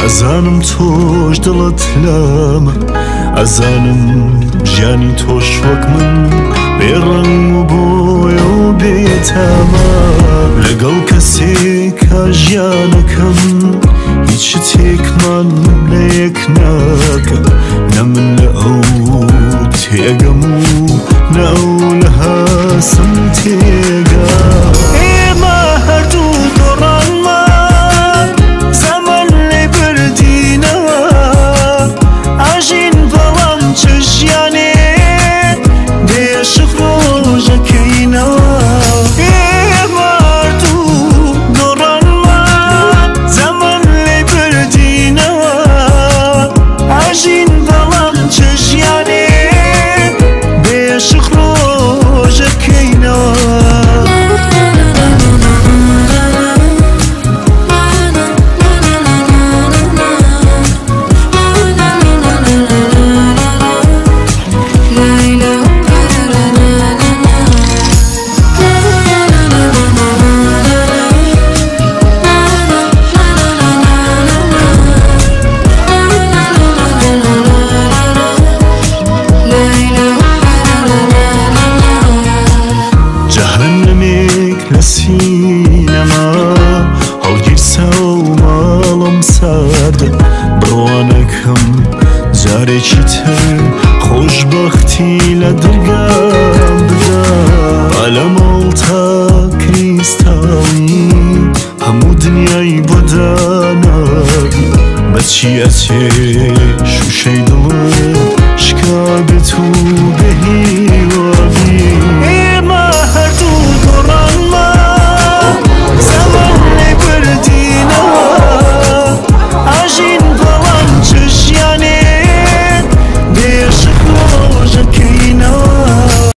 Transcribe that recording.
ئەزانم تۆش دڵت لامە ئەزانم ژیانی تۆش وەک من بێڕەنگ و بۆیە و بێتامە لەگەڵ کەسێکە ژیانەکەم هیچ شتێکمان لە یەک ناکە نە من لە ئەو تێگەم و نە ئەو لە هەسم تێگا ئێمە هەردوو گۆڕانمان زەمان لێ بردینەوە ئاژین بەڵام چ ژیانێ بێشق ڕۆژەکەینەوە ئێمە هەردوو گۆڕانمان زەمان لێ بردینەوە ئاژین بەڵام چ ژیانێ بێشق ڕۆژەکەینەوە جەهەنەمێک لە سینەما هەڵگیرسا و ماڵم ساردە بڕوانەکەم جارێکی تر خۆشبەختی لە دەرگام بدا لە ماڵ تا کریستاڵی هەموو دنیای بۆ دانابی بەچی ئەچێ شوشەی دڵت شکا بێت و بەهی